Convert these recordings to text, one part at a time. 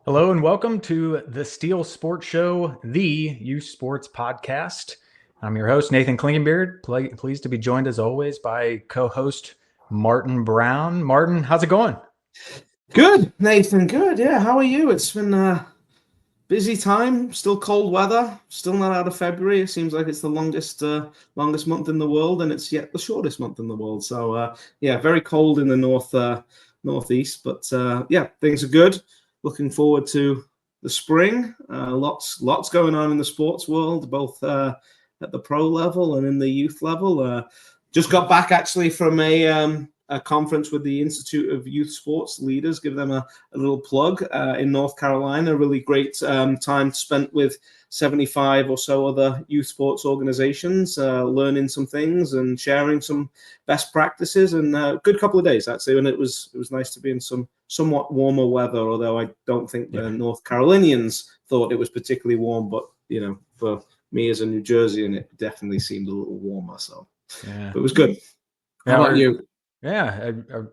Hello and welcome to the Steel Sports Show, the youth sports podcast. I'm your host, Nathan Klingenbeard. Pleased to be joined as always by co-host Martin Brown. Martin, how's it going? Good, Nathan. Good. Yeah. How are you? It's been a busy time. Still cold weather. Still not out of February. It seems like it's the longest month in the world, and it's yet the shortest month in the world. So yeah, very cold in the northeast. But yeah, things are good. Looking forward to the spring. Lots going on in the sports world, both at the pro level and in the youth level. Just got back actually from a conference with the Institute of Youth Sports Leaders. Give them a little plug in North Carolina. Really great time spent with 75 or so other youth sports organizations, learning some things and sharing some best practices. And a good couple of days actually, and it was nice to be in some somewhat warmer weather. Although I don't think the North Carolinians thought it was particularly warm, but for me as a New Jerseyan, it definitely seemed a little warmer. So, Yeah, but it was good. yeah, How about you?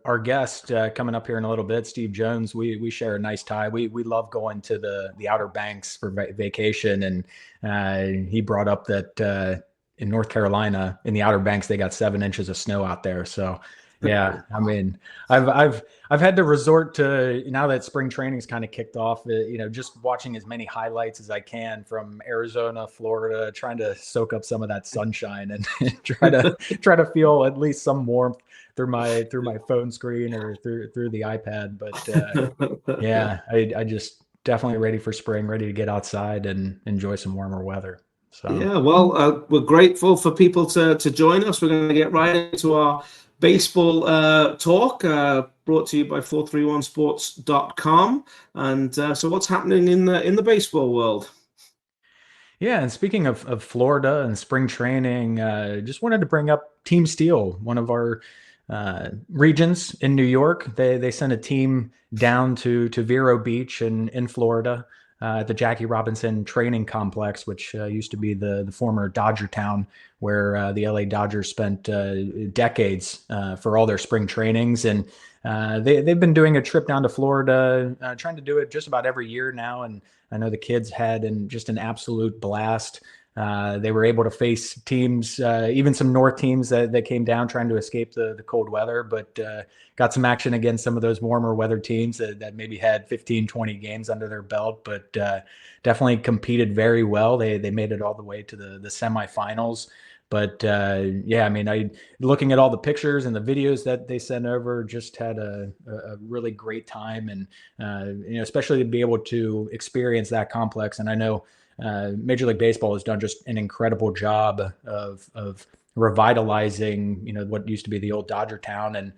our guest coming up here in a little bit, Steve Jones. We share a nice tie. We love going to the Outer Banks for vacation, and he brought up that in North Carolina, in the Outer Banks, they got 7 inches of snow out there. So, yeah, I mean, I've had to resort to, now that spring training's kind of kicked off, just watching as many highlights as I can from Arizona, Florida, trying to soak up some of that sunshine and try to feel at least some warmth through my phone screen or through the iPad. But yeah, I just definitely ready for spring, ready to get outside and enjoy some warmer weather. So Yeah, well, we're grateful for people to join us. We're going to get right into our baseball talk, brought to you by 431sports.com. And so what's happening in the baseball world? yeah, and speaking of Florida and spring training, just wanted to bring up Team Steel, one of our regions in New York. They sent a team down to Vero Beach in Florida, at the Jackie Robinson Training Complex, which used to be the former Dodgertown, where the LA Dodgers spent decades for all their spring trainings. And they've been doing a trip down to Florida, trying to do it just about every year now. And I know the kids had just an absolute blast. They were able to face teams, even some North teams that came down trying to escape the cold weather, but got some action against some of those warmer weather teams that maybe had 15, 20 games under their belt, but definitely competed very well. They made it all the way to the semifinals. But yeah, I mean, looking at all the pictures and the videos that they sent over, just had a really great time, and especially to be able to experience that complex. And I know Major League Baseball has done just an incredible job of revitalizing, what used to be the old Dodgertown, and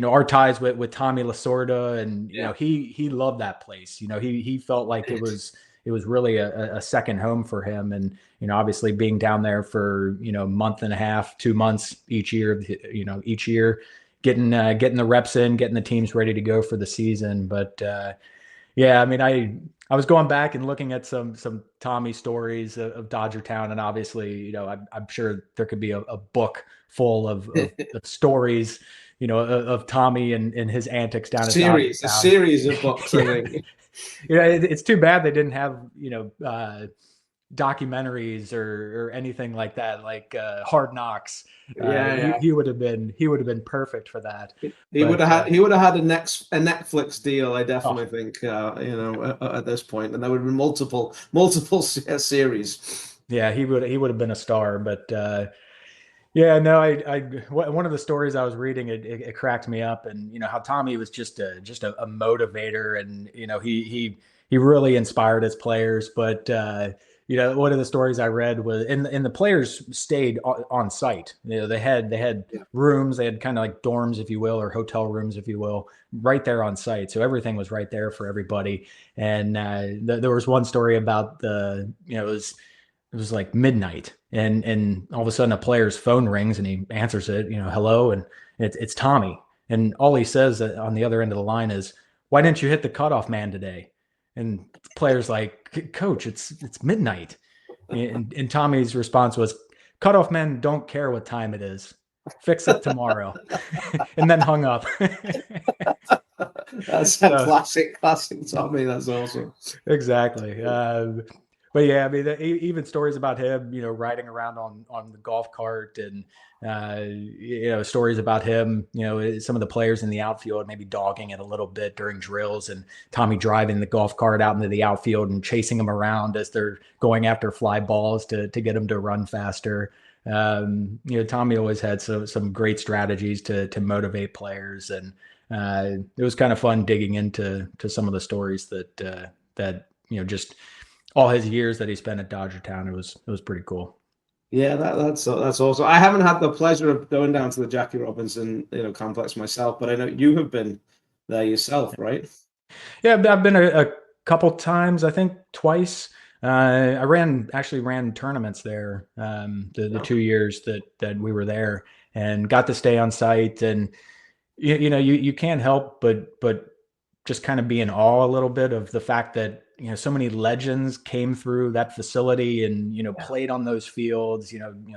our ties with Tommy Lasorda, and Yeah. he loved that place. He felt like it was really a second home for him, and obviously being down there for month and a half, 2 months each year, getting the reps in, getting the teams ready to go for the season. But yeah, I mean, I was going back and looking at some Tommy stories of Dodgertown, and obviously, I'm sure there could be a book full of stories, of Tommy and his antics down at A Dodgertown. series of books, I Yeah, think. it's too bad they didn't have documentaries or anything like that, like Hard Knocks. Yeah, yeah. He would have been perfect for that. He would But have had he would have had a Netflix deal, I oh, definitely think, at this point, and there would have been multiple series. yeah, he would have been a star. But yeah, no, one of the stories I was reading, it cracked me up, and how Tommy was just a motivator, and he really inspired his players. But one of the stories I read was, and the players stayed on site. They had Yeah. rooms, they had kind of like dorms, if you will, or hotel rooms, if you will, right there on site. So everything was right there for everybody. And there was one story about it was like midnight, and all of a sudden a player's phone rings and he answers it, hello, and it's Tommy, and all he says on the other end of the line is, "Why didn't you hit the cutoff man today?" And the player's like, "Coach, it's midnight," and Tommy's response was, "Cutoff men don't care what time it is. Fix it tomorrow," and then hung up. That's a So classic Tommy. That's awesome. exactly. But yeah, I mean, even stories about him, riding around on the golf cart, and stories about him, some of the players in the outfield maybe dogging it a little bit during drills, and Tommy driving the golf cart out into the outfield and chasing them around as they're going after fly balls to get them to run faster. Tommy always had some great strategies to motivate players, and it was kind of fun digging into some of the stories that just all his years that he spent at Dodgertown. It was pretty cool. Yeah, that's awesome. I haven't had the pleasure of going down to the Jackie Robinson, complex myself, but I know you have been there yourself, right? Yeah, I've been a couple times, I think twice. I actually ran tournaments there, the No. 2 years that we were there, and got to stay on site. And you can't help but just kind of be in awe a little bit of the fact that so many legends came through that facility and Yeah. played on those fields.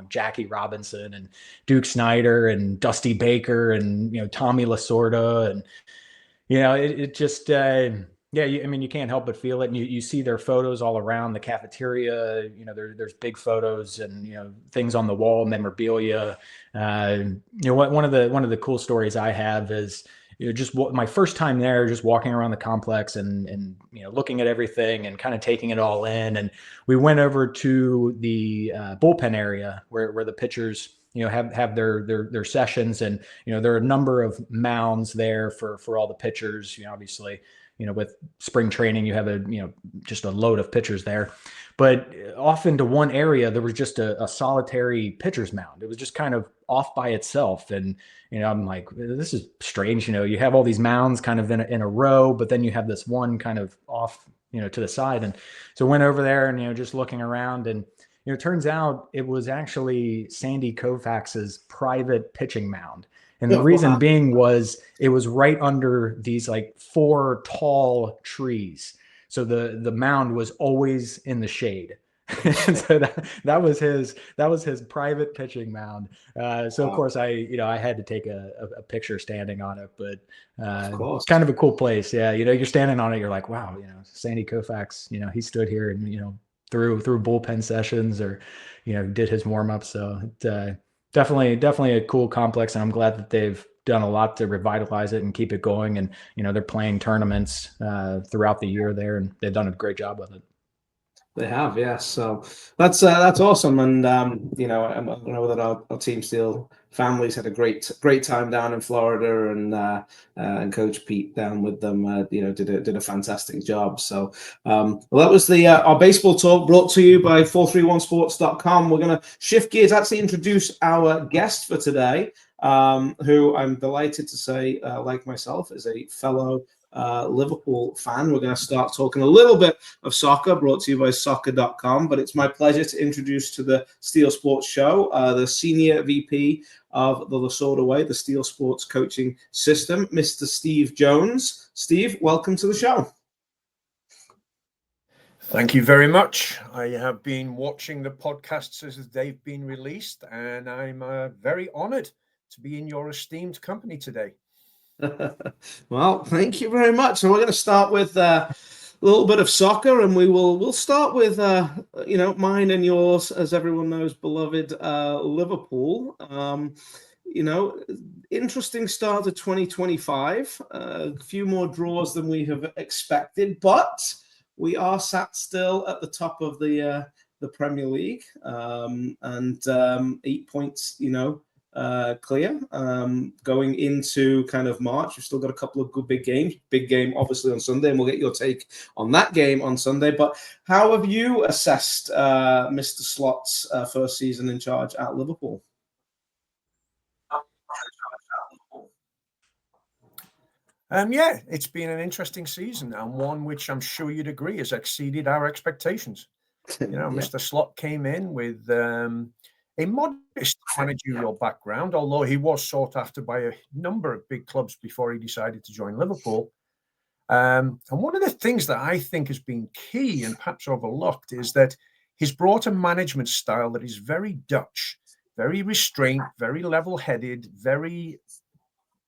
Jackie Robinson and Duke Snyder and Dusty Baker and Tommy Lasorda, and it just yeah, I mean, you can't help but feel it, and you see their photos all around the cafeteria. There's big photos and things on the wall, memorabilia. One of the cool stories I have is just my first time there, just walking around the complex and looking at everything and kind of taking it all in. And we went over to the bullpen area where the pitchers have their sessions, and there are a number of mounds there for all the pitchers. Obviously, with spring training, you have just a load of pitchers there, but off into one area there was just a solitary pitcher's mound. It was just kind of off by itself, and I'm like, this is strange. You have all these mounds kind of in a row, but then you have this one kind of off to the side. And so went over there and just looking around, and it turns out it was actually Sandy Koufax's private pitching mound. And the reason Wow. being was it was right under these like four tall trees. So the mound was always in the shade. And so that was his private pitching mound. So of Wow. course I had to take a picture standing on it, but Of course. kind of a cool place. Yeah, you're standing on it, you're like, wow, Sandy Koufax, he stood here and through bullpen sessions, or did his warm-ups. So definitely a cool complex, and I'm glad that they've done a lot to revitalize it and keep it going. And they're playing tournaments throughout the year there, and they've done a great job with it. They have, yes. So that's awesome, and I know that our Team Steel families had a great time down in Florida, and Coach Pete down with them, did a fantastic job. So well, that was the our baseball talk brought to you by 431sports.com. We're going to shift gears, actually introduce our guest for today, who I'm delighted to say, like myself, is a fellow Liverpool fan. We're going to start talking a little bit of soccer, brought to you by soccer.com. But it's my pleasure to introduce to the Steel Sports Show the Senior VP of the Lasorda Way, the Steel Sports coaching system, Mr. Steve Jones. Steve, welcome to the show. Thank you very much. I have been watching the podcasts as they've been released, and I'm very honored to be in your esteemed company today. Well, thank you very much. So we're going to start with a little bit of soccer, and we'll start with mine and yours, as everyone knows, beloved Liverpool. Interesting start to 2025. A few more draws than we have expected, but we are sat still at the top of the Premier League, and 8 points, clear going into kind of March. We've still got a couple of good big games. Big game, obviously, on Sunday, and we'll get your take on that game on Sunday. But how have you assessed Mr. Slot's first season in charge at Liverpool? Yeah, it's been an interesting season, and one which I'm sure you'd agree has exceeded our expectations. Yeah. Mr. Slot came in with a modest managerial background, although he was sought after by a number of big clubs before he decided to join Liverpool. And one of the things that I think has been key and perhaps overlooked is that he's brought a management style that is very Dutch, very restrained, very level-headed, very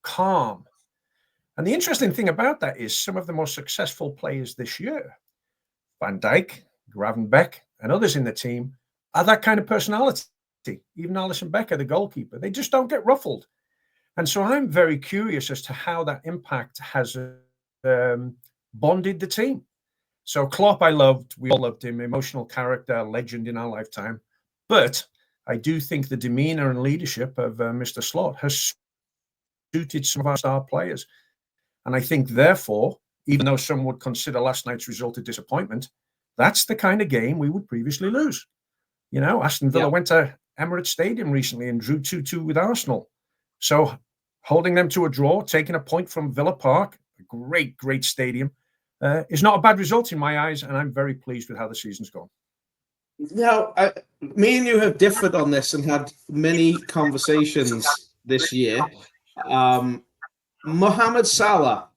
calm. And the interesting thing about that is some of the most successful players this year, Van Dijk, Gravenbeck, and others in the team, are that kind of personality. Even Alisson Becker, the goalkeeper, they just don't get ruffled. And so I'm very curious as to how that impact has bonded the team. So Klopp, I loved. We all loved him. Emotional character, legend in our lifetime. But I do think the demeanor and leadership of Mr. Slot has suited some of our star players. And I think, therefore, even though some would consider last night's result a disappointment, that's the kind of game we would previously lose. You know, Aston Villa went to Emirates Stadium recently and drew 2-2 with Arsenal. So holding them to a draw, taking a point from Villa Park, a great, great stadium, is not a bad result in my eyes, and I'm very pleased with how the season's gone. Now, me and you have differed on this and had many conversations this year. Mohamed Salah,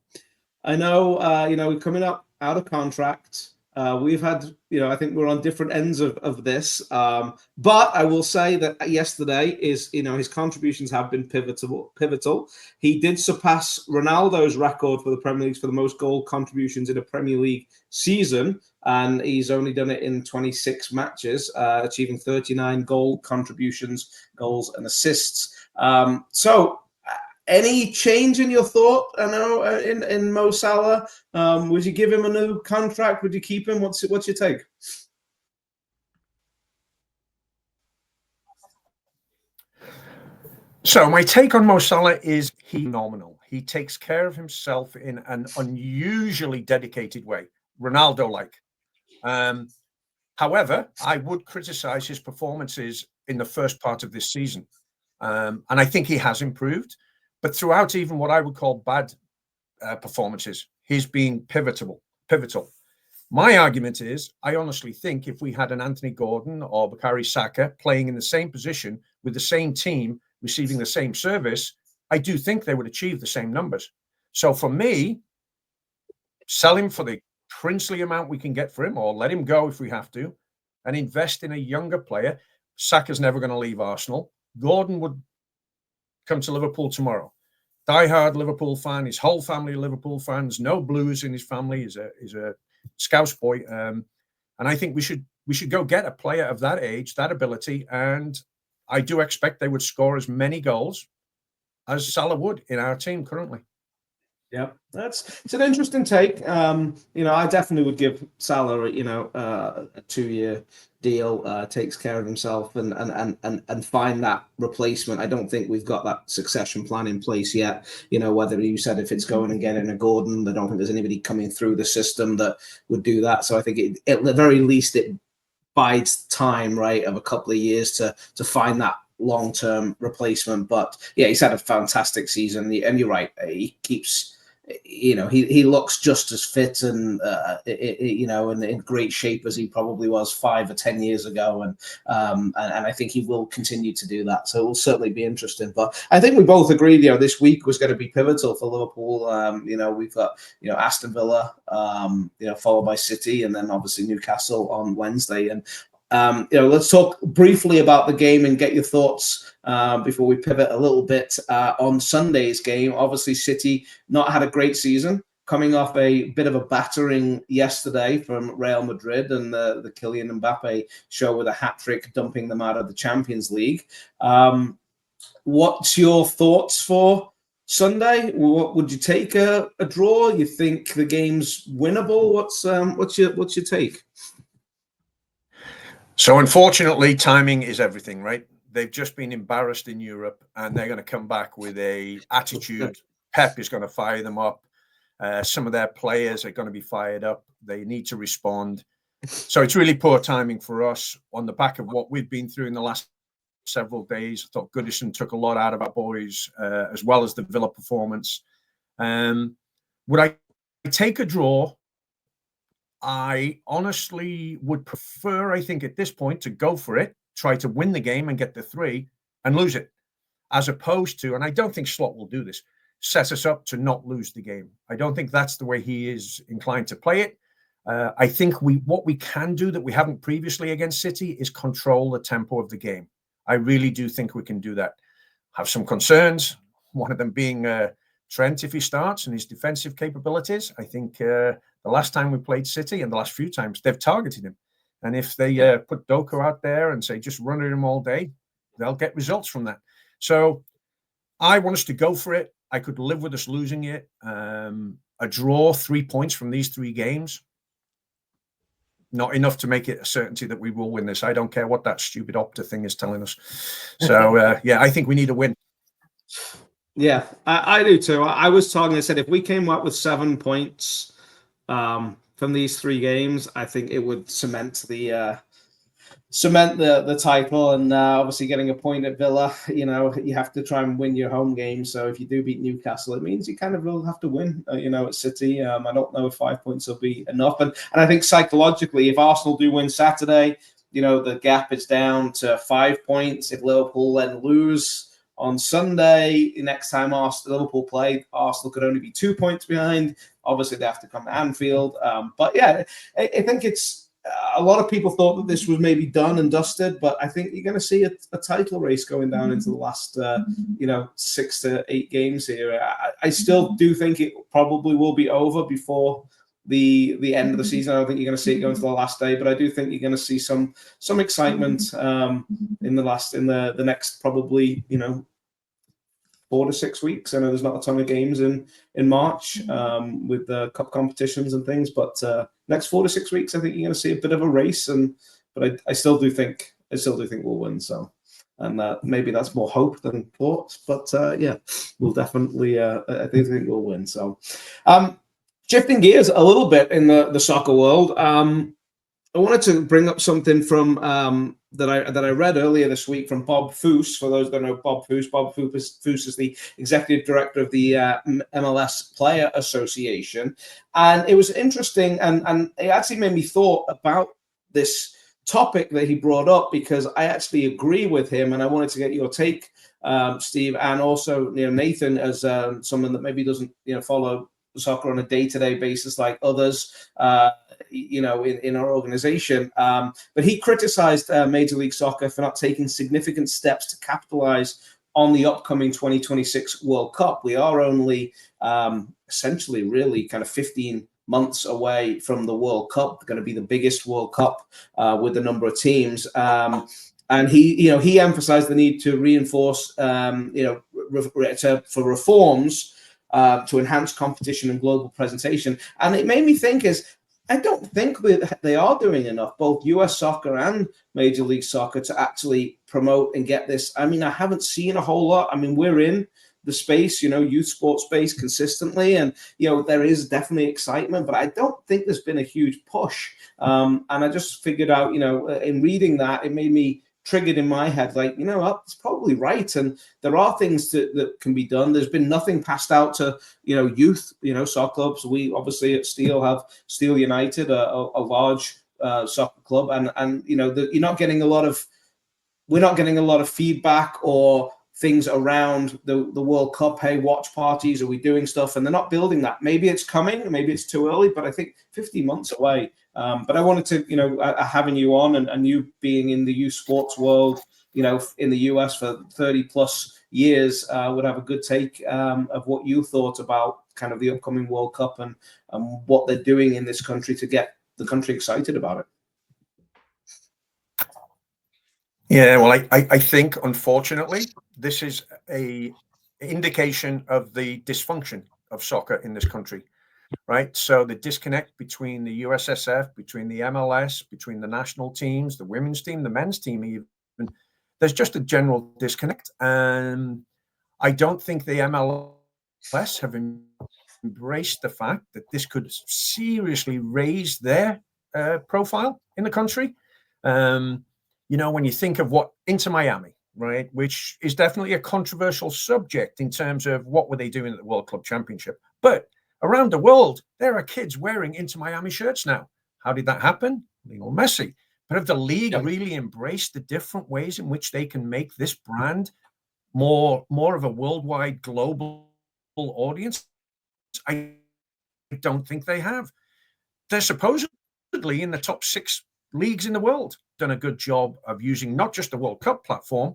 I know, we're coming up out of contract. We've had, I think we're on different ends of this. But I will say that yesterday his contributions have been pivotal. He did surpass Ronaldo's record for the Premier League for the most goal contributions in a Premier League season. And he's only done it in 26 matches, achieving 39 goal contributions, goals and assists. So any change in your thought? I know in Mo Salah, would you give him a new contract? Would you keep him? What's your take? So my take on Mo Salah is he's phenomenal. He takes care of himself in an unusually dedicated way, Ronaldo-like. However, I would criticize his performances in the first part of this season. And I think he has improved. But throughout even what I would call bad performances, he's been pivotal. My argument is, I honestly think if we had an Anthony Gordon or Bukayo Saka playing in the same position with the same team, receiving the same service, I do think they would achieve the same numbers. So for me, sell him for the princely amount we can get for him, or let him go if we have to, and invest in a younger player. Saka's never going to leave Arsenal. Gordon would come to Liverpool tomorrow. Die-hard Liverpool fan, his whole family are Liverpool fans, no blues in his family, is a Scouse boy. And I think we should go get a player of that age, that ability, and I do expect they would score as many goals as Salah would in our team currently. Yeah, it's an interesting take. I definitely would give Salah, a 2-year deal, takes care of himself and find that replacement. I don't think we've got that succession plan in place yet. Whether you said if it's going and getting a Gordon, I don't think there's anybody coming through the system that would do that. So I think at the very least it bides time, right, of a couple of years to find that long-term replacement. But yeah, he's had a fantastic season, and you're right, he keeps. He looks just as fit and and in great shape as he probably was 5 or 10 years ago, and I think he will continue to do that. So it will certainly be interesting. But I think we both agree, this week was going to be pivotal for Liverpool. We've got Aston Villa, followed by City, and then obviously Newcastle on Wednesday. And let's talk briefly about the game and get your thoughts before we pivot a little bit on Sunday's game. Obviously, City not had a great season, coming off a bit of a battering yesterday from Real Madrid and the Kylian Mbappe show with a hat-trick, dumping them out of the Champions League. What's your thoughts for Sunday? What would you take a draw? You think the game's winnable? What's your take? So unfortunately, timing is everything, right? They've just been embarrassed in Europe, and they're going to come back with a attitude. Pep is going to fire them up. Some of their players are going to be fired up. They need to respond. So it's really poor timing for us on the back of what we've been through in the last several days. I thought Goodison took a lot out of our boys, as well as the Villa performance. Would I take a draw? I honestly would prefer, I think, at this point, to go for it, try to win the game and get the 3 and lose it, as opposed to, and I don't think Slot will do this, set us up to not lose the game. I don't think that's the way he is inclined to play it. I think what we can do that we haven't previously against City is control the tempo of the game. I really do think we can do that. Have some concerns, one of them being Trent, if he starts, and his defensive capabilities, I think the last time we played City and the last few times, they've targeted him. And if they put Doku out there and say, just run at him all day, they'll get results from that. So I want us to go for it. I could live with us losing it. A draw, 3 points from these 3 games. Not enough to make it a certainty that we will win this. I don't care what that stupid Opta thing is telling us. So, yeah, I think we need a win. Yeah, I do too. I was talking, I said, if we came up with 7 points from these 3 games, I think it would cement the title. And obviously getting a point at Villa, you have to try and win your home game. So if you do beat Newcastle, it means you kind of will have to win, at City. I don't know if 5 points will be enough. And I think psychologically, if Arsenal do win Saturday, the gap is down to 5 points. If Liverpool then lose on Sunday, next time Liverpool play, Arsenal could only be 2 points behind. Obviously, they have to come to Anfield. But yeah, I think it's a lot of people thought that this was maybe done and dusted, but I think you're going to see a title race going down into the last, 6 to 8 games here. I still do think it probably will be over before the end of the season. I don't think you're going to see it going to the last day, but I do think you're going to see some excitement in the next probably 4 to 6 weeks. I know there's not a ton of games in March with the cup competitions and things, but next 4 to 6 weeks, I think you're going to see a bit of a race. But I still do think we'll win. So, and maybe that's more hope than thought. But yeah, we'll definitely. I think we'll win. So, shifting gears a little bit in the soccer world. I wanted to bring up something from that I read earlier this week from Bob Foose. For those that know Bob Foose is the executive director of the MLS Player Association, and it was interesting, and it actually made me thought about this topic that he brought up, because I actually agree with him, and I wanted to get your take, Steve, and also Nathan, as someone that maybe doesn't follow soccer on a day-to-day basis like others, in our organization. But he criticized Major League Soccer for not taking significant steps to capitalize on the upcoming 2026 World Cup. We are only essentially really kind of 15 months away from the World Cup. Going to be the biggest World Cup with the number of teams. And he emphasized the need to reinforce, for reforms to enhance competition and global presentation. And it made me think I don't think they are doing enough, both US soccer and Major League Soccer, to actually promote and get this. I mean, I haven't seen a whole lot. I mean, we're in the space, youth sports space consistently. And, there is definitely excitement, but I don't think there's been a huge push. And I just figured out, in reading that, it made me triggered in my head, like, it's probably right. And there are things that can be done. There's been nothing passed out to, youth, soccer clubs. We obviously at Steel have Steel United, a large soccer club. And you're not getting we're not getting a lot of feedback or things around the World Cup. Hey, watch parties, are we doing stuff? And they're not building that. Maybe it's coming, maybe it's too early, but I think 15 months away. But I wanted to, having you on and you being in the youth sports world, in the US for 30 plus years, would have a good take of what you thought about kind of the upcoming World Cup and what they're doing in this country to get the country excited about it. Yeah, well, I think, unfortunately, this is a indication of the dysfunction of soccer in this country, right? So the disconnect between the USSF, between the MLS, between the national teams, the women's team, the men's team, even, there's just a general disconnect. And I don't think the MLS have embraced the fact that this could seriously raise their profile in the country. When you think of what Inter Miami, right, which is definitely a controversial subject in terms of what were they doing at the World Club Championship. But around the world, there are kids wearing Inter Miami shirts now. How did that happen? Lionel Messi. But have the league really embraced the different ways in which they can make this brand more of a worldwide, global audience? I don't think they have. They're supposedly in the top 6 leagues in the world, done a good job of using not just the World Cup platform,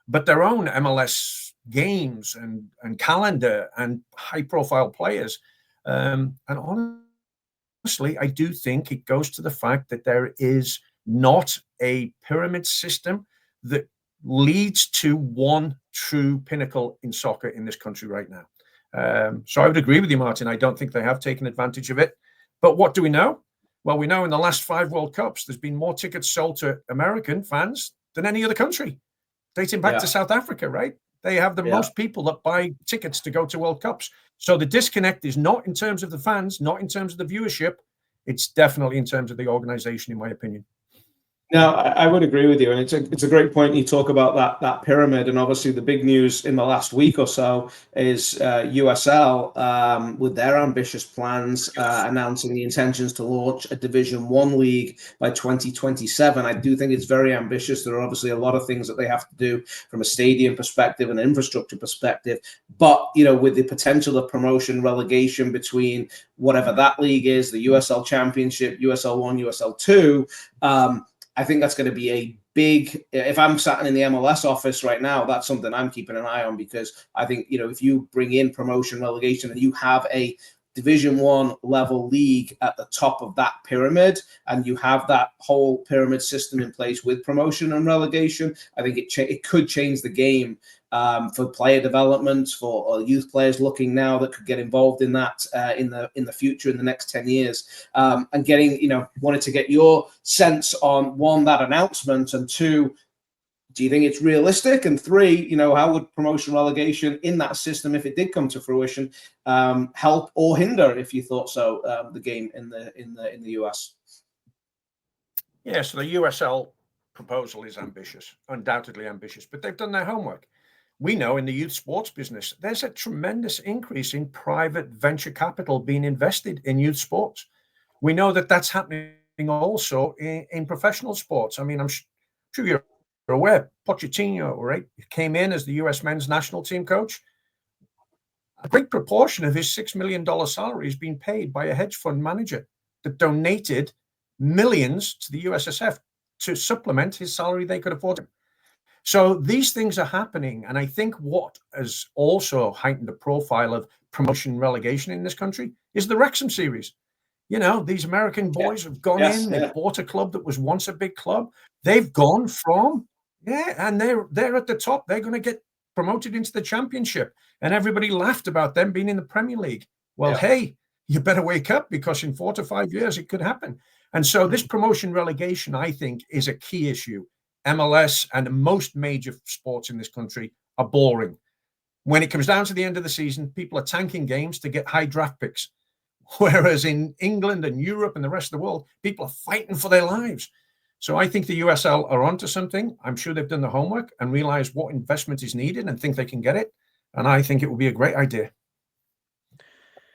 but their own MLS games and calendar and high-profile players. And honestly, I do think it goes to the fact that there is not a pyramid system that leads to one true pinnacle in soccer in this country right now. So I would agree with you, Martin. I don't think they have taken advantage of it. But what do we know? Well, we know in the last 5 World Cups, there's been more tickets sold to American fans than any other country, dating back to South Africa, right? They have the most people that buy tickets to go to World Cups. So the disconnect is not in terms of the fans, not in terms of the viewership. It's definitely in terms of the organization, in my opinion. No, I would agree with you, and it's a great point. You talk about that pyramid, and obviously the big news in the last week or so is USL with their ambitious plans, announcing the intentions to launch a Division One league by 2027. I do think it's very ambitious. There are obviously a lot of things that they have to do from a stadium perspective and infrastructure perspective, but with the potential of promotion relegation between whatever that league is, the USL Championship, USL One, USL Two. I think that's going to be a big, if I'm sat in the MLS office right now, that's something I'm keeping an eye on, because I think, if you bring in promotion relegation and you have a Division One level league at the top of that pyramid, and you have that whole pyramid system in place with promotion and relegation, I think it could change the game for player development, for youth players looking now that could get involved in that in the future, in the next 10 years. And wanted to get your sense on, one, that announcement, and two, do you think it's realistic? And three, how would promotion relegation in that system, if it did come to fruition, help or hinder, if you thought so, the game in the US? Yeah, so the USL proposal is ambitious, undoubtedly ambitious, but they've done their homework. We know in the youth sports business, there's a tremendous increase in private venture capital being invested in youth sports. We know that that's happening also in professional sports. I mean, I'm sure you're aware, Pochettino, right, came in as the US men's national team coach. A great proportion of his $6 million salary is being paid by a hedge fund manager that donated millions to the USSF to supplement his salary they could afford. So these things are happening. And I think what has also heightened the profile of promotion relegation in this country is the Wrexham series. These American boys have gone in, they've bought a club that was once a big club. They've gone from, and they're at the top. They're going to get promoted into the championship. And everybody laughed about them being in the Premier League. Well, hey, you better wake up, because in 4 to 5 years, it could happen. And so this promotion relegation, I think, is a key issue. MLS and most major sports in this country are boring. When it comes down to the end of the season, people are tanking games to get high draft picks. Whereas in England and Europe and the rest of the world, people are fighting for their lives. So I think the USL are onto something. I'm sure they've done the homework and realized what investment is needed and think they can get it. And I think it will be a great idea.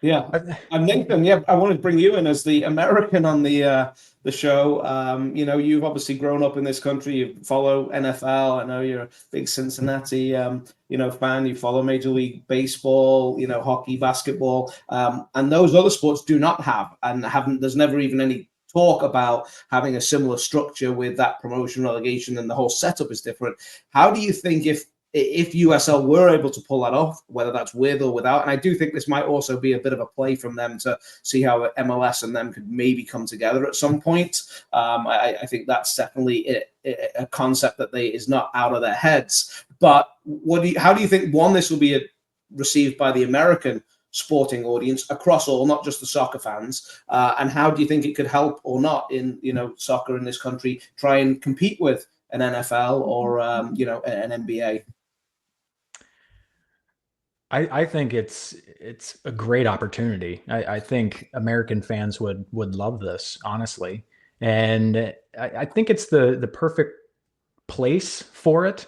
Yeah, and Nathan, I wanted to bring you in as the American on the show. You've obviously grown up in this country. You follow NFL. I know you're a big Cincinnati, fan. You follow Major League Baseball, hockey, basketball, and those other sports do not have and haven't. There's never even any talk about having a similar structure with that promotion relegation, and the whole setup is different. How do you think if USL were able to pull that off, whether that's with or without, and I do think this might also be a bit of a play from them to see how MLS and them could maybe come together at some point. I think that's definitely a concept that is not out of their heads. But how do you think, one, this will be received by the American sporting audience across all, not just the soccer fans, and how do you think it could help or not in soccer in this country try and compete with an NFL or an NBA? I think it's a great opportunity. I think American fans would love this, honestly, and I think it's the perfect place for it,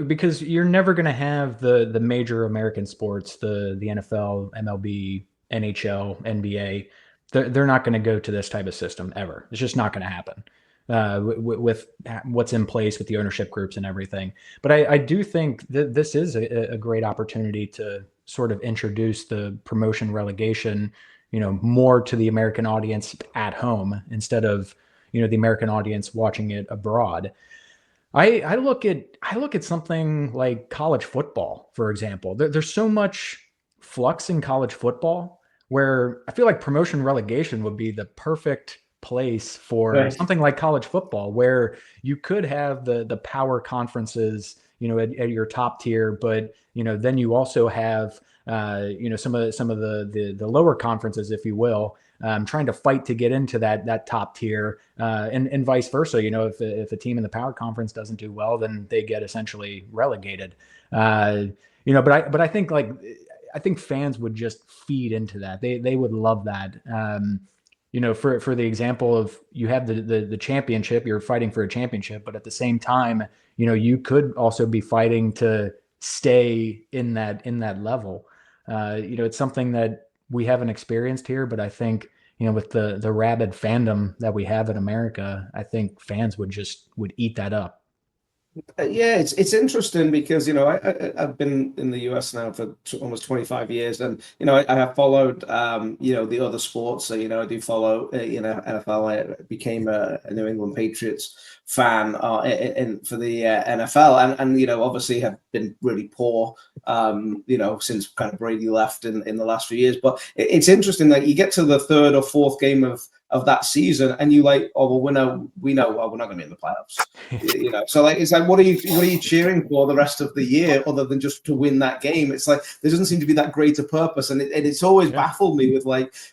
because you're never going to have the major American sports, the NFL, MLB, NHL, NBA. They're not going to go to this type of system ever. It's just not going to happen with what's in place with the ownership groups and everything. But I do think that this is a great opportunity to sort of introduce the promotion relegation, more to the American audience at home instead of, the American audience watching it abroad. I look at something like college football, for example. There's so much flux in college football where I feel like promotion relegation would be the perfect place for Right. something like college football, where you could have the power conferences, at your top tier, but then you also have some of the lower conferences, if you will, trying to fight to get into that top tier, and vice versa. If a team in the power conference doesn't do well, then they get essentially relegated. Uh, but I think I think fans would just feed into that. They would love that. For the example of you have the championship, you're fighting for a championship, but at the same time, you could also be fighting to stay in that level. It's something that we haven't experienced here, but I think with the rabid fandom that we have in America, I think fans would eat that up. Yeah, it's interesting because I've been in the US now for almost 25 years, and I have followed the other sports. So I do follow NFL. I became a New England Patriots fan for the NFL, and obviously have been really poor since kind of Brady left in the last few years. But it's interesting that you get to the third or fourth game of that season, and you like, oh well, we know, well, we're not going to be in the playoffs. So like, it's like, what are you cheering for the rest of the year other than just to win that game? It's like there doesn't seem to be that greater purpose, and it's always baffled me with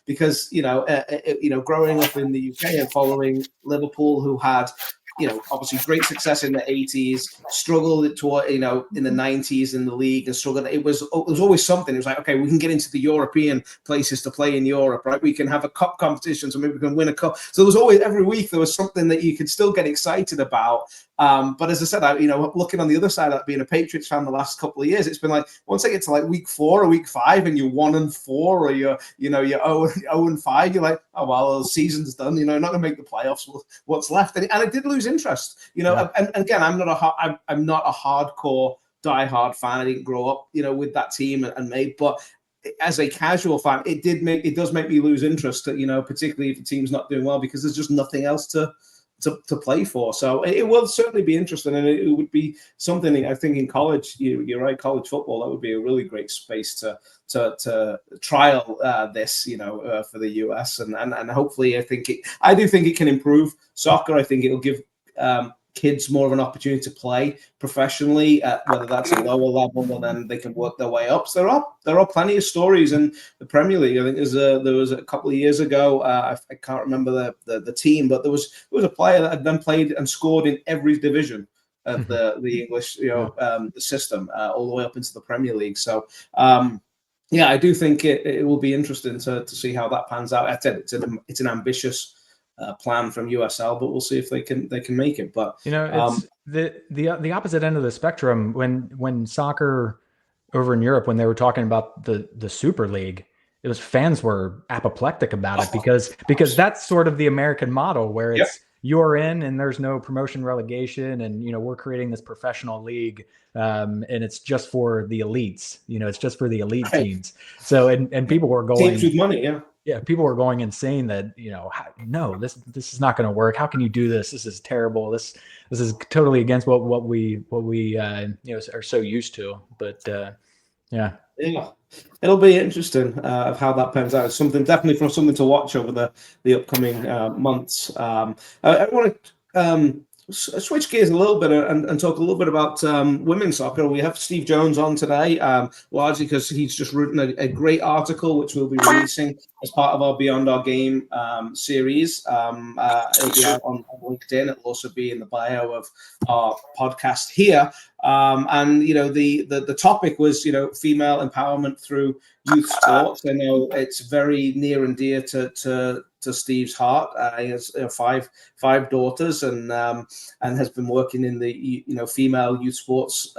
because growing up in the UK and following Liverpool, who had obviously great success in the 80s, struggled toward, in the 90s in the league and struggled. It was always something. It was like, okay, we can get into the European places to play in Europe, right? We can have a cup competition, so maybe we can win a cup. So there was always, every week, there was something that you could still get excited about. But as I said, looking on the other side of that, being a Patriots fan the last couple of years, it's been like, once I get to like week 4 or week 5 and you're 1-4 or you're 0-5, you're like, oh, well, the season's done, not going to make the playoffs. What's left? And I did lose interest, and again, I'm not a hardcore diehard fan. I didn't grow up, with that team but as a casual fan, it does make me lose interest, particularly if the team's not doing well, because there's just nothing else to play for. So it will certainly be interesting, and it would be something, I think, in college. You're right, college football, that would be a really great space to trial this, for the US, and hopefully, I do think it can improve soccer. I think it'll give kids more of an opportunity to play professionally, whether that's a lower level, and then they can work their way up. So there are plenty of stories in the Premier League. I think there was a couple of years ago, I can't remember the team, but there was a player that had then played and scored in every division of the English the system, all the way up into the Premier League. So I do think it will be interesting to see how that pans out. I said it's an ambitious plan from USL, but we'll see if they can make it. But it's the opposite end of the spectrum. When soccer over in Europe, when they were talking about the Super League, it was, fans were apoplectic about it because that's sort of the American model, where it's you're in and there's no promotion relegation, and we're creating this professional league, and it's just for the elites. It's just for the elite teams. So and people were going, teams with money, people were going insane that, no, this is not going to work. How can you do this? This is terrible. This is totally against what we are so used to. But it'll be interesting of how that pans out. It's definitely something to watch over the upcoming months. I want to switch gears a little bit and talk a little bit about women's soccer. We have Steve Jones on today, largely because he's just written a great article, which we'll be releasing as part of our Beyond Our Game series. It'll be out on LinkedIn. It'll also be in the bio of our podcast here. And the topic was female empowerment through youth sports. I know it's very near and dear to Steve's heart. He has 5 daughters, and has been working in the female youth sports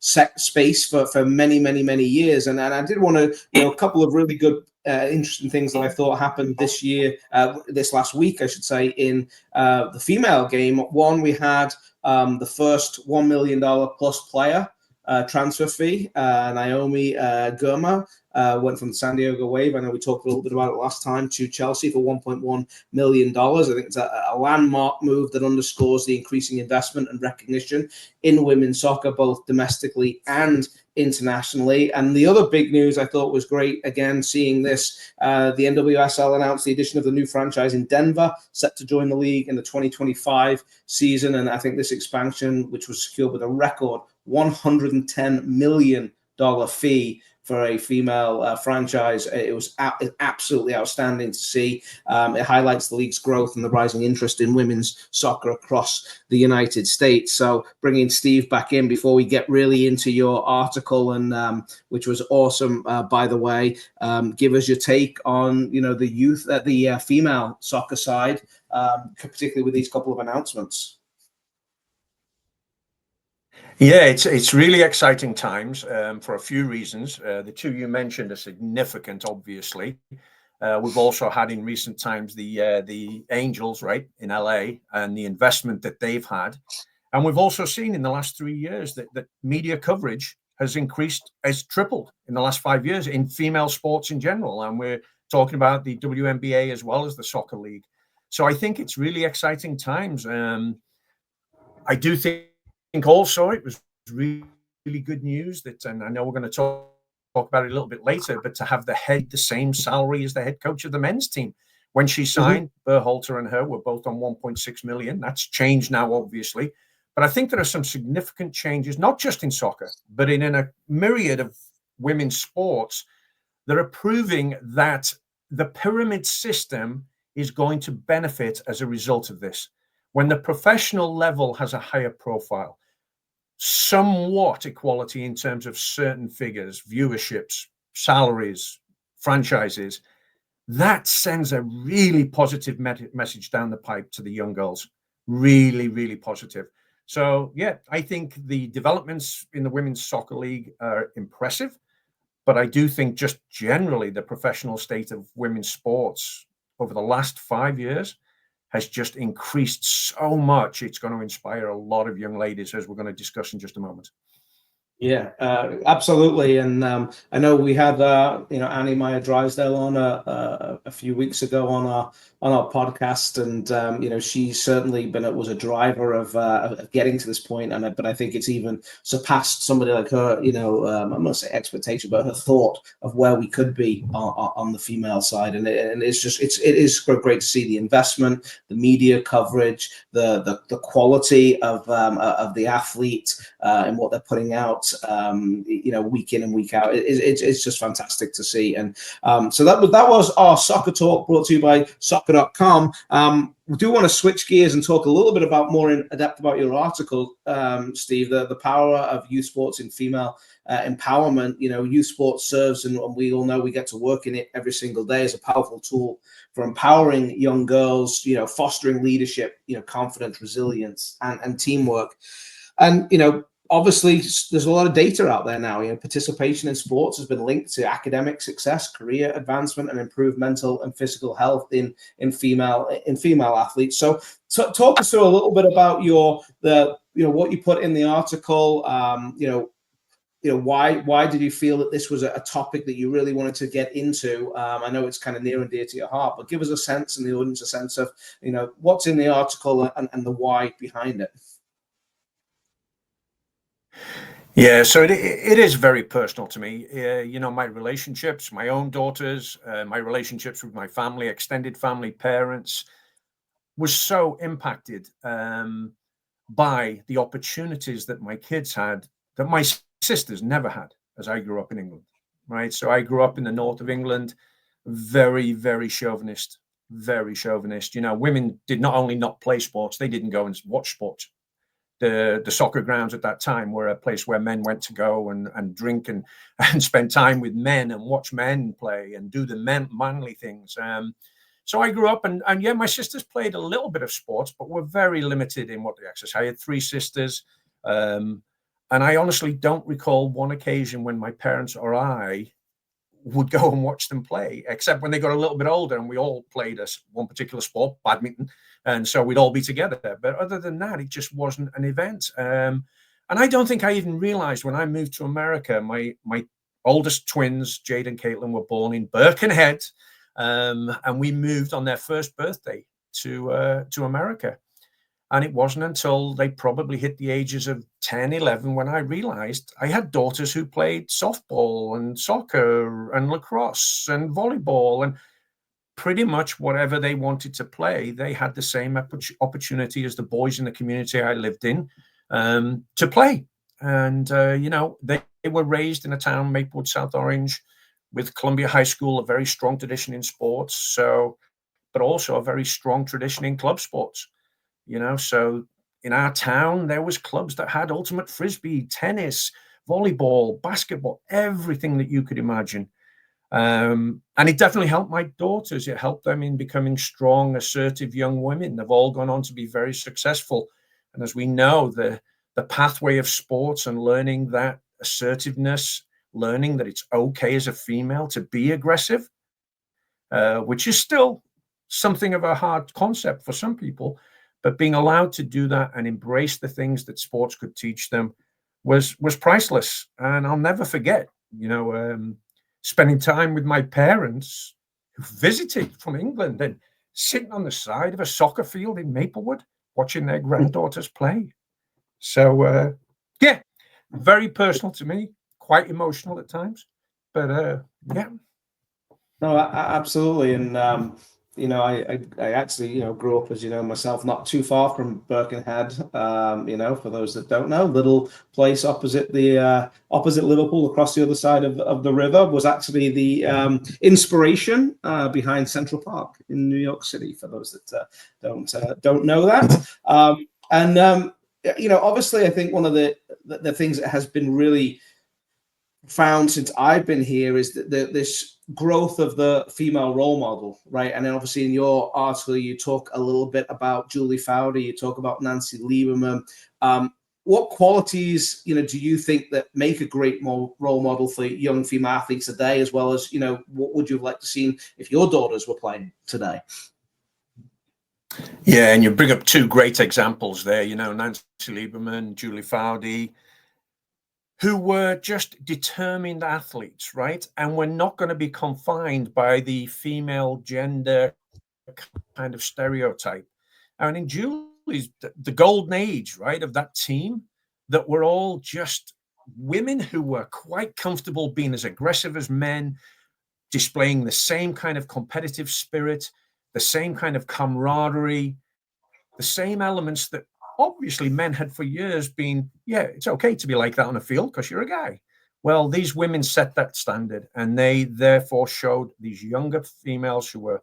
space for many years. And I did want to a couple of really good interesting things that I thought happened this last week, I should say, in the female game. One, we had the first $1 million plus player transfer fee, Naomi Gurma, went from the San Diego Wave. I know we talked a little bit about it last time, to Chelsea for $1.1 million. I think it's a landmark move that underscores the increasing investment and recognition in women's soccer, both domestically and internationally. And the other big news I thought was great, again, seeing this, the NWSL announced the addition of the new franchise in Denver, set to join the league in the 2025 season. And I think this expansion, which was secured with a record $110 million fee for a female franchise, it was absolutely outstanding to see. It highlights the league's growth and the rising interest in women's soccer across the United States. So bringing Steve back in before we get really into your article, and which was awesome, by the way, give us your take on, the youth at the female soccer side, particularly with these couple of announcements. Yeah, it's really exciting times for a few reasons. The two you mentioned are significant, obviously. We've also had in recent times the Angels, right, in LA, and the investment that they've had. And we've also seen in the last 3 years that media coverage has tripled in the last 5 years in female sports in general. And we're talking about the WNBA as well as the soccer league. So I think it's really exciting times. I do think also it was really, really good news that, and I know we're going to talk about it a little bit later, but to have the same salary as the head coach of the men's team. When she signed, Berhalter and her were both on 1.6 million. That's changed now, obviously. But I think there are some significant changes, not just in soccer, but in a myriad of women's sports that are proving that the pyramid system is going to benefit as a result of this. When the professional level has a higher profile, somewhat equality in terms of certain figures, viewerships, salaries, franchises, that sends a really positive message down the pipe to the young girls. Really, really positive. So, yeah, I think the developments in the Women's Soccer League are impressive, but I do think just generally the professional state of women's sports over the last 5 years has just increased so much. It's going to inspire a lot of young ladies, as we're going to discuss in just a moment. Yeah, absolutely. And I know we had Annie Meyer Drysdale on a few weeks ago on our podcast, and she's certainly was a driver of getting to this point. But I think it's even surpassed somebody like her. I'm not gonna say expectation, but her thought of where we could be on the female side. And it is great to see the investment, the media coverage, the quality of the athlete and what they're putting out. Week in and week out, it's just fantastic to see. And so that was our soccer talk, brought to you by soccer.com. We do want to switch gears and talk a little bit more in depth about your article, Steve, the power of youth sports in female empowerment. Youth sports serves, and we all know we get to work in it every single day, as a powerful tool for empowering young girls, fostering leadership, confidence, resilience, and teamwork. And obviously, there's a lot of data out there now. Participation in sports has been linked to academic success, career advancement, and improved mental and physical health in female athletes. So, talk us through a little bit about what you put in the article. Why did you feel that this was a topic that you really wanted to get into? I know it's kind of near and dear to your heart, but give us a sense, and the audience a sense of what's in the article and the why behind it. Yeah, so it is very personal to me. My relationships, my own daughters, my relationships with my family, extended family, parents, was so impacted by the opportunities that my kids had that my sisters never had as I grew up in England, right? So I grew up in the north of England, very, very chauvinist, very chauvinist. Women did not only not play sports, they didn't go and watch sports. The soccer grounds at that time were a place where men went to go and drink and spend time with men and watch men play and do the manly things. So I grew up and yeah, my sisters played a little bit of sports, but were very limited in what they exercised. I had 3 sisters, and I honestly don't recall one occasion when my parents or I would go and watch them play, except when they got a little bit older and we all played one particular sport, badminton, and so we'd all be together. But other than that, it just wasn't an event. And I don't think I even realized when I moved to America, my oldest twins, Jade and Caitlin, were born in Birkenhead, and we moved on their first birthday to America. And it wasn't until they probably hit the ages of 10, 11 when I realized I had daughters who played softball and soccer and lacrosse and volleyball, and pretty much whatever they wanted to play, they had the same opportunity as the boys in the community I lived in to play. And, they were raised in a town, Maplewood, South Orange, with Columbia High School, a very strong tradition in sports, but also a very strong tradition in club sports. So in our town, there was clubs that had ultimate frisbee, tennis, volleyball, basketball, everything that you could imagine. And it definitely helped my daughters. It helped them in becoming strong, assertive young women. They've all gone on to be very successful. And as we know, the pathway of sports and learning that assertiveness, learning that it's okay as a female to be aggressive, which is still something of a hard concept for some people, but being allowed to do that and embrace the things that sports could teach them was priceless. And I'll never forget, spending time with my parents who visited from England and sitting on the side of a soccer field in Maplewood, watching their granddaughters play. So, very personal to me, quite emotional at times, but yeah. No, absolutely. And, I actually, grew up, as you know, myself, not too far from Birkenhead. For those that don't know, little place opposite opposite Liverpool, across the other side of the river, was actually the inspiration behind Central Park in New York City. For those that don't know that, obviously, I think one of the things that has been really found since I've been here is that this growth of the female role model, right? And then obviously in your article, you talk a little bit about Julie Foudy, you talk about Nancy Lieberman. What qualities, do you think that make a great role model for young female athletes today, as well as, what would you have liked to see if your daughters were playing today? Yeah, and you bring up two great examples there, Nancy Lieberman, Julie Foudy, who were just determined athletes, right? And we're not going to be confined by the female gender kind of stereotype. And in Julie's, the golden age, right, of that team, that were all just women who were quite comfortable being as aggressive as men, displaying the same kind of competitive spirit, the same kind of camaraderie, the same elements that obviously men had for years been, it's okay to be like that on a field because you're a guy. Well, these women set that standard, and they therefore showed these younger females who were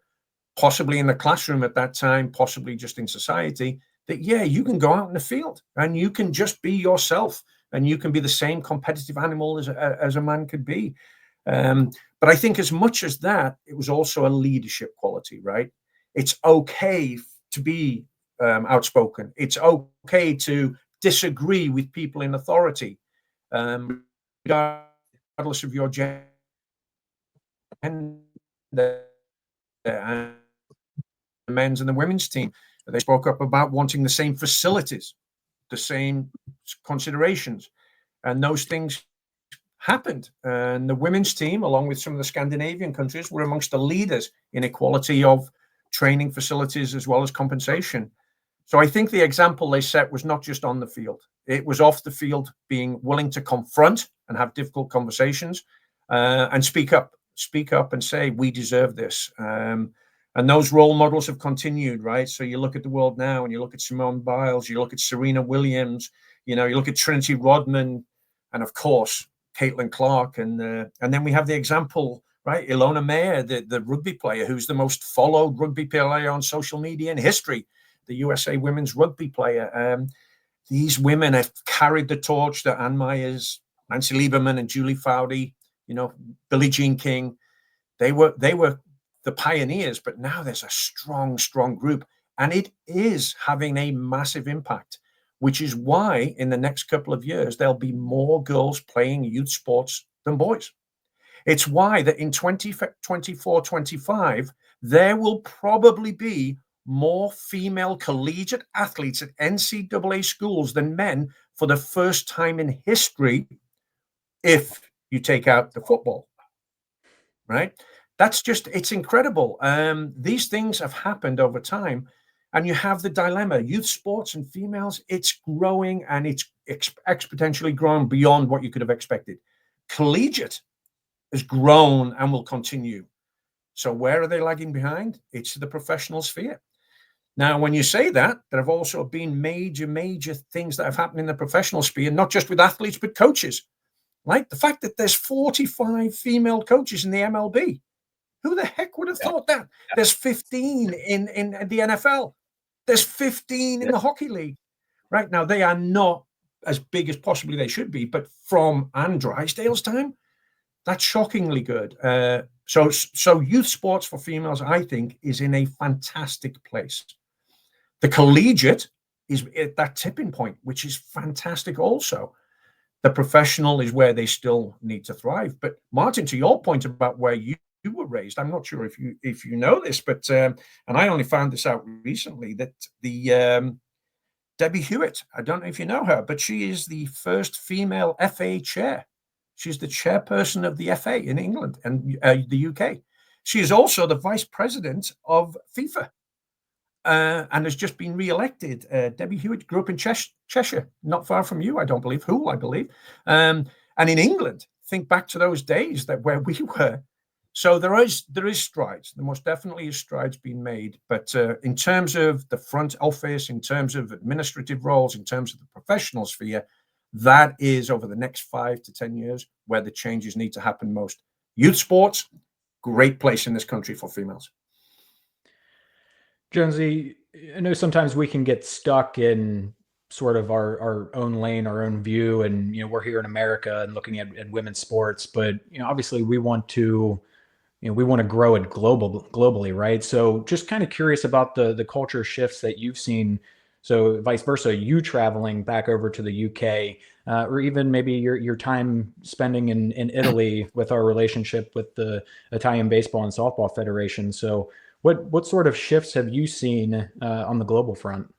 possibly in the classroom at that time, possibly just in society, that, you can go out in the field and you can just be yourself and you can be the same competitive animal as a man could be. But I think as much as that, it was also a leadership quality, right? It's okay to be outspoken. It's okay to disagree with people in authority, regardless of your gender. And the men's and the women's team, they spoke up about wanting the same facilities, the same considerations, and those things happened. And the women's team, along with some of the Scandinavian countries, were amongst the leaders in equality of training facilities as well as compensation. So I think the example they set was not just on the field. It was off the field, being willing to confront and have difficult conversations and speak up and say, we deserve this. And those role models have continued, right? So you look at the world now and you look at Simone Biles, you look at Serena Williams, you look at Trinity Rodman, and of course, Caitlin Clark. And then we have the example, right? Ilona Mayer, the rugby player who's the most followed rugby player on social media in history, the USA women's rugby player. These women have carried the torch that Ann Myers, Nancy Lieberman, and Julie Foudy, Billie Jean King, they were the pioneers, but now there's a strong group, and it is having a massive impact, which is why in the next couple of years, there'll be more girls playing youth sports than boys. It's why that in 2024-25, there will probably be more female collegiate athletes at NCAA schools than men for the first time in history, if you take out the football, right? It's incredible. These things have happened over time, and you have the dilemma. Youth sports and females, it's growing, and it's exponentially grown beyond what you could have expected. Collegiate has grown and will continue. So where are they lagging behind? It's the professional sphere. Now, when you say that, there have also been major things that have happened in the professional sphere, not just with athletes, but coaches. Like the fact that there's 45 female coaches in the MLB. Who the heck would have thought that? There's 15 in the NFL. There's 15 in the hockey league. Right now, they are not as big as possibly they should be, but from Anne Drysdale's time, that's shockingly good. So youth sports for females, I think, is in a fantastic place. The collegiate is at that tipping point, which is fantastic also. The professional is where they still need to thrive. But Martin, to your point about where you were raised, I'm not sure if you know this, but and I only found this out recently, that the Debbie Hewitt, I don't know if you know her, but she is the first female FA chair. She's the chairperson of the FA in England and the UK. She is also the vice president of FIFA. And has just been re-elected. Debbie Hewitt grew up in Cheshire, not far from you, I don't believe, Hull, I believe. And in England, think back to those days where we were. So there is strides. There most definitely is strides being made. But in terms of the front office, in terms of administrative roles, in terms of the professional sphere, that is over the next 5 to 10 years where the changes need to happen most. Youth sports, great place in this country for females. Jonesy, I know sometimes we can get stuck in sort of our own lane, our own view, and we're here in America and looking at women's sports, but obviously we want to grow it globally, right? So just kind of curious about the culture shifts that you've seen. So vice versa, you traveling back over to the UK, or even maybe your time spending in Italy with our relationship with the Italian Baseball and Softball Federation. So what sort of shifts have you seen on the global front?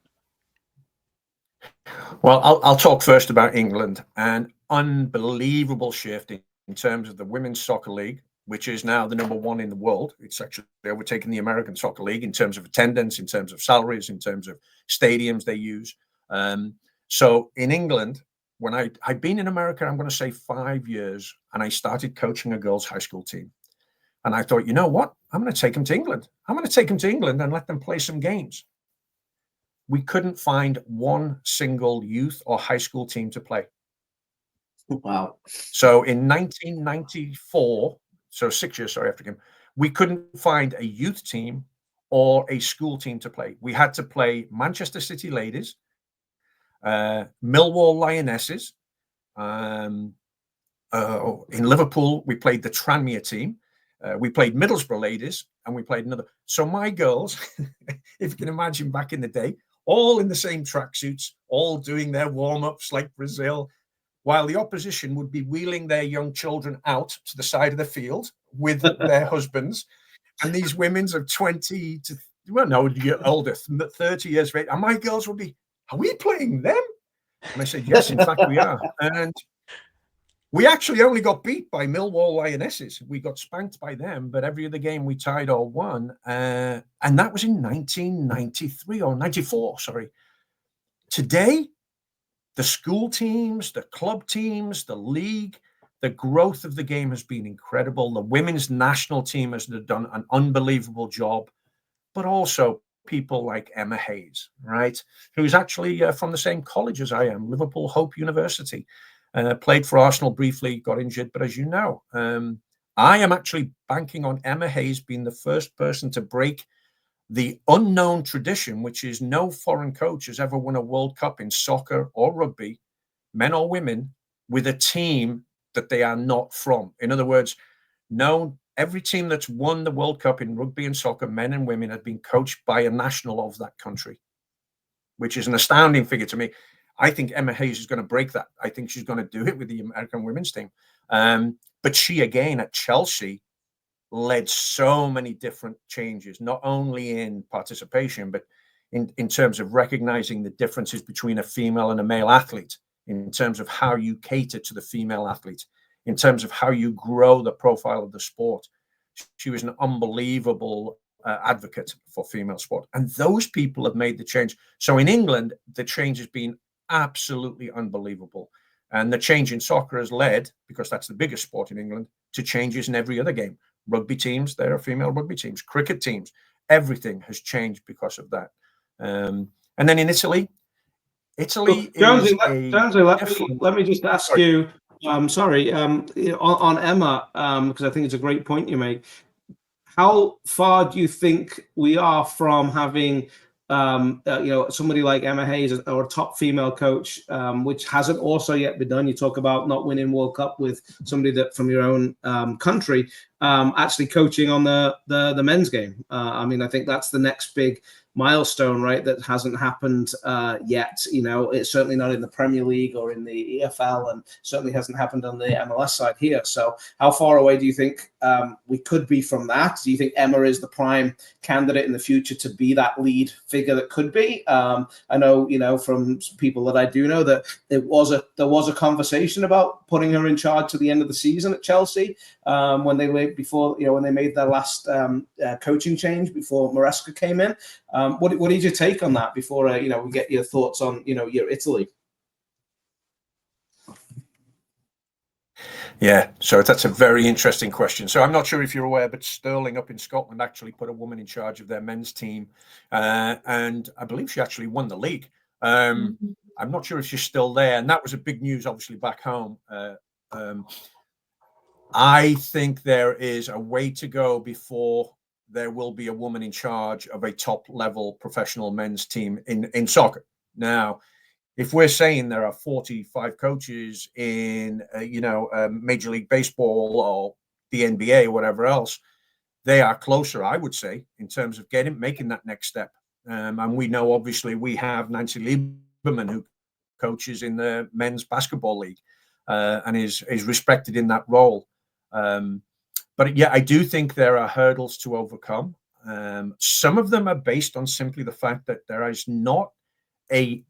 Well, I'll talk first about England. An unbelievable shift in terms of the Women's Soccer League, which is now the #1 in the world. It's actually overtaken the American Soccer League in terms of attendance, in terms of salaries, in terms of stadiums they use. So in England, when I'd been in America, I'm going to say 5 years, and I started coaching a girls' high school team. And I thought, you know what? I'm going to take them to England. I'm going to take them to England and let them play some games. We couldn't find one single youth or high school team to play. Wow. So in 1994, so 6 years, sorry, after him, we couldn't find a youth team or a school team to play. We had to play Manchester City Ladies, Millwall Lionesses. In Liverpool, we played the Tranmere team. We played Middlesbrough Ladies, and we played another. So my girls, if you can imagine back in the day, all in the same tracksuits, all doing their warm-ups like Brazil, while the opposition would be wheeling their young children out to the side of the field with their husbands. And these women's of 20 to, well, no, older, 30 years of age. And my girls would be, are we playing them? And I said, yes, in fact, we are. And we actually only got beat by Millwall Lionesses. We got spanked by them, but every other game we tied or won. And that was in 1993 or 94, sorry. Today, the school teams, the club teams, the league, the growth of the game has been incredible. The women's national team has done an unbelievable job, but also people like Emma Hayes, right, who's actually from the same college as I am, Liverpool Hope University. Played for Arsenal briefly, got injured, but as you know, I am actually banking on Emma Hayes being the first person to break the unknown tradition, which is no foreign coach has ever won a World Cup in soccer or rugby, men or women, with a team that they are not from. In other words, every team that's won the World Cup in rugby and soccer, men and women, have been coached by a national of that country, which is an astounding figure to me. I think Emma Hayes is going to break that. I think she's going to do it with the American women's team. But she, again, at Chelsea, led so many different changes, not only in participation, but in terms of recognizing the differences between a female and a male athlete, in terms of how you cater to the female athlete, in terms of how you grow the profile of the sport. She was an unbelievable advocate for female sport. And those people have made the change. So in England, the change has been absolutely unbelievable. And the change in soccer has led, because that's the biggest sport in England, to changes in every other game. Rugby teams, there are female rugby teams, cricket teams, everything has changed because of that. And then in Italy, Jonesy, let me just ask you, on Emma, because I think it's a great point you make. How far do you think we are from having somebody like Emma Hayes or a top female coach, which hasn't also yet been done? You talk about not winning World Cup with somebody that from your own country, actually coaching on the men's game. I mean, I think that's the next big milestone, right? That hasn't happened yet. It's certainly not in the Premier League or in the EFL, and certainly hasn't happened on the MLS side here. So how far away do you think we could be from that? Do you think Emma is the prime candidate in the future to be that lead figure that could be? I know, from people that I do know, that there was a conversation about putting her in charge to the end of the season at Chelsea, when they made their last coaching change before Maresca came in. What is your take on that before we get your thoughts on your Italy? Yeah, so that's a very interesting question. So I'm not sure if you're aware, but Stirling up in Scotland actually put a woman in charge of their men's team, and I believe she actually won the league. I'm not sure if she's still there, and that was a big news, obviously, back home. I think there is a way to go before there will be a woman in charge of a top-level professional men's team in soccer. Now, if we're saying there are 45 coaches in, Major League Baseball or the NBA or whatever else, they are closer, I would say, in terms of making that next step. And we know, obviously, we have Nancy Lieberman, who coaches in the men's basketball league, and is respected in that role. But yeah, I do think there are hurdles to overcome. Some of them are based on simply the fact that there is not a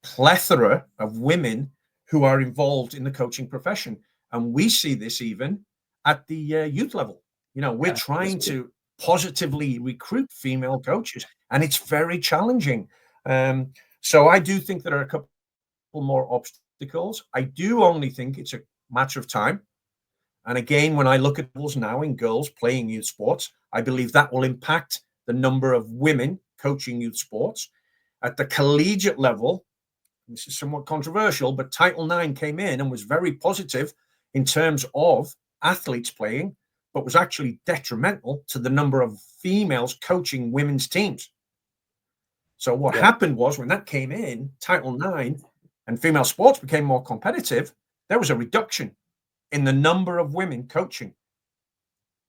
plethora of women who are involved in the coaching profession. And we see this even at the youth level. We're trying to positively recruit female coaches, and it's very challenging. So I do think there are a couple more obstacles. I do only think it's a matter of time. And again, when I look at girls now in girls playing youth sports, I believe that will impact the number of women coaching youth sports. At the collegiate level, this is somewhat controversial, but Title IX came in and was very positive in terms of athletes playing, but was actually detrimental to the number of females coaching women's teams. So what happened was, when that came in, Title IX, and female sports became more competitive, there was a reduction in the number of women coaching.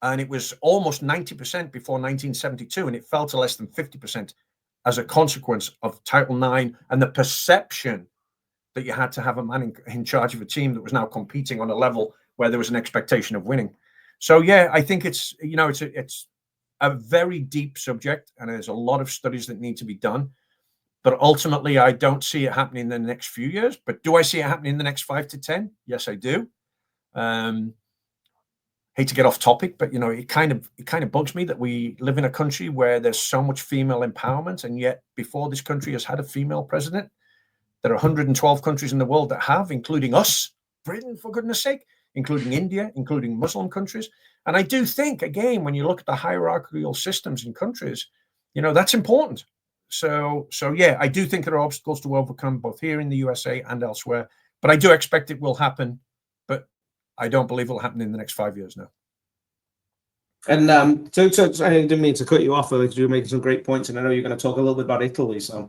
And it was almost 90% before 1972, and it fell to less than 50% as a consequence of Title IX and the perception that you had to have a man in charge of a team that was now competing on a level where there was an expectation of winning. So yeah, I think it's a very deep subject, and there's a lot of studies that need to be done. But ultimately, I don't see it happening in the next few years. But do I see it happening in the next 5 to 10? Yes, I do. Hate to get off topic, but it kind of bugs me that we live in a country where there's so much female empowerment, and yet before this country has had a female president, there are 112 countries in the world that have, including us, Britain, for goodness sake, including India, including Muslim countries. And I do think, again, when you look at the hierarchical systems in countries, that's important. So yeah, I do think there are obstacles to overcome both here in the USA and elsewhere, but I do expect it will happen. But I don't believe it will happen in the next 5 years now. And so I didn't mean to cut you off, because you were making some great points, and I know you're going to talk a little bit about Italy. So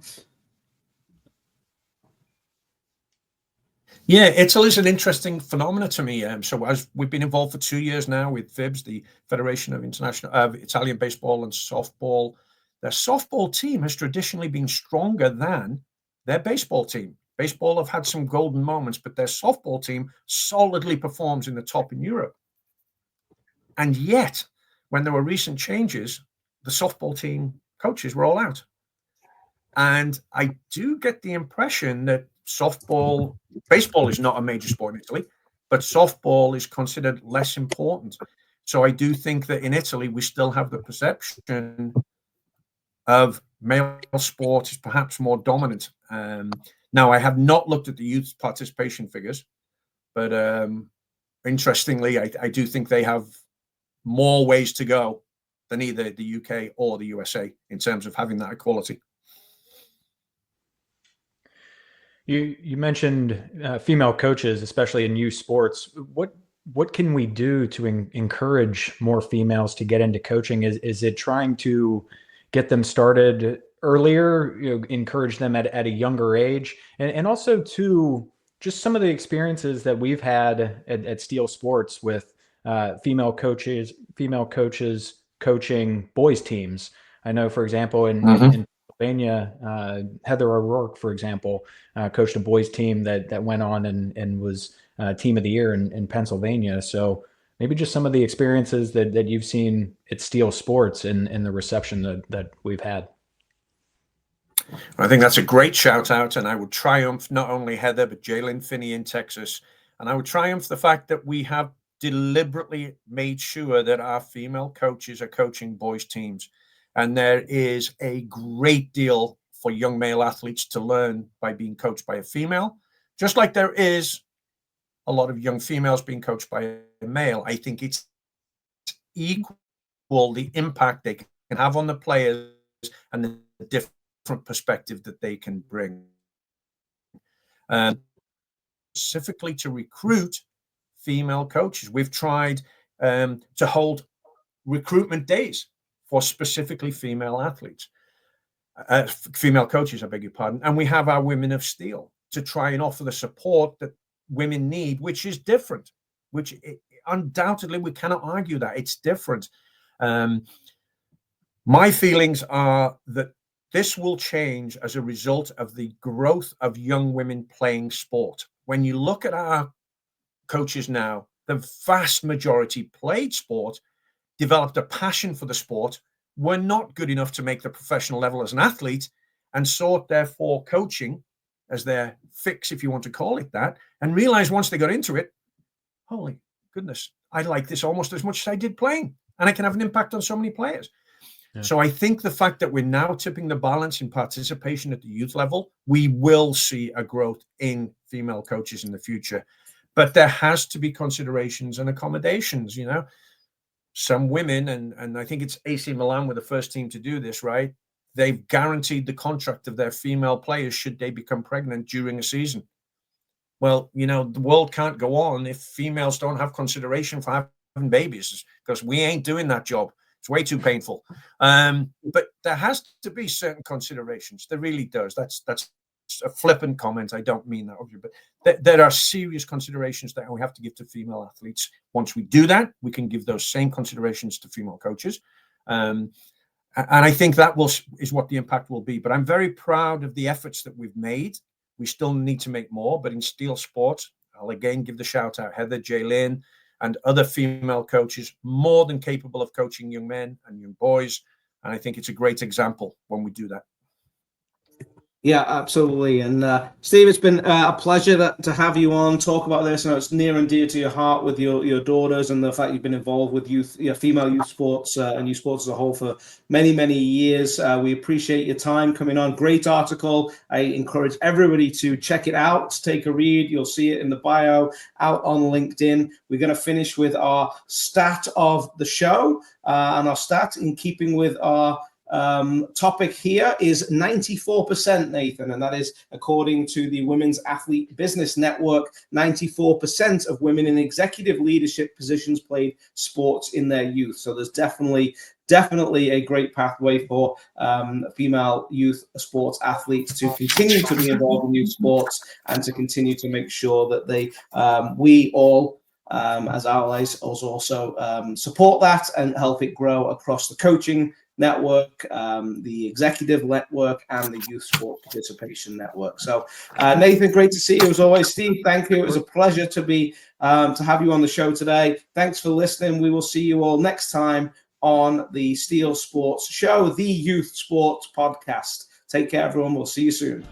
yeah, Italy's an interesting phenomenon to me. So as we've been involved for 2 years now with FIBS, the Federation of Italian Baseball and Softball, their softball team has traditionally been stronger than their baseball team. Baseball have had some golden moments, but their softball team solidly performs in the top in Europe. And yet, when there were recent changes, the softball team coaches were all out. And I do get the impression that baseball is not a major sport in Italy. but softball is considered less important. So I do think that in Italy, we still have the perception of male sport is perhaps more dominant. Now, I have not looked at the youth participation figures, but interestingly, I do think they have more ways to go than either the UK or the USA in terms of having that equality. You mentioned female coaches, especially in youth sports. What can we do to encourage more females to get into coaching? Is it trying to get them started earlier, encourage them at a younger age, and also to just some of the experiences that we've had at Steel Sports with female coaches coaching boys teams. I know, for example, in Pennsylvania, Heather O'Rourke, for example, coached a boys team that went on and was team of the year in Pennsylvania. So maybe just some of the experiences that you've seen at Steel Sports and the reception that we've had. I think that's a great shout out, and I would triumph not only Heather, but Jalen Finney in Texas. And I would triumph the fact that we have deliberately made sure that our female coaches are coaching boys teams. And there is a great deal for young male athletes to learn by being coached by a female, just like there is a lot of young females being coached by a male. I think it's equal the impact they can have on the players and the different perspective that they can bring. Specifically to recruit female coaches, we've tried to hold recruitment days for specifically female athletes, female coaches, I beg your pardon. And we have our Women of Steel to try and offer the support that women need, which is different, which undoubtedly we cannot argue that it's different. My feelings are that this will change as a result of the growth of young women playing sport. When you look at our coaches now, the vast majority played sport, developed a passion for the sport, were not good enough to make the professional level as an athlete, and sought therefore coaching as their fix, if you want to call it that, and realized once they got into it, holy goodness, I like this almost as much as I did playing, and I can have an impact on so many players. Yeah. So I think the fact that we're now tipping the balance in participation at the youth level, we will see a growth in female coaches in the future. But there has to be considerations and accommodations, Some women, and I think it's AC Milan were the first team to do this, right? They've guaranteed the contract of their female players should they become pregnant during a season. Well, the world can't go on if females don't have consideration for having babies, because we ain't doing that job. It's way too painful. But there has to be certain considerations. There really does. That's a flippant comment. I don't mean that, but there are serious considerations that we have to give to female athletes. Once we do that, we can give those same considerations to female coaches. And I think that is what the impact will be. But I'm very proud of the efforts that we've made. We still need to make more. But in Steel Sports, I'll again give the shout out Heather, Jaylin, and other female coaches, more than capable of coaching young men and young boys. And I think it's a great example when we do that. Yeah, absolutely. And Steve, it's been a pleasure to have you on, talk about this. I know it's near and dear to your heart with your daughters and the fact you've been involved with female youth sports and youth sports as a whole for many, many years. We appreciate your time coming on. Great article. I encourage everybody to check it out, take a read. You'll see it in the bio out on LinkedIn. We're going to finish with our stat of the show, and our stat in keeping with our topic here is 94%, Nathan, and that is according to the Women's Athlete Business Network. 94% of women in executive leadership positions played sports in their youth. So there's definitely a great pathway for female youth sports athletes to continue to be involved in youth sports and to continue to make sure that we all as allies also support that and help it grow across the coaching network, the executive network, and the youth sport participation network. So Nathan, great to see you as always. Steve, thank you. It was a pleasure to have you on the show today. Thanks for listening. We will see you all next time on the Steel Sports Show, the Youth Sports Podcast. Take care, everyone. We'll see you soon.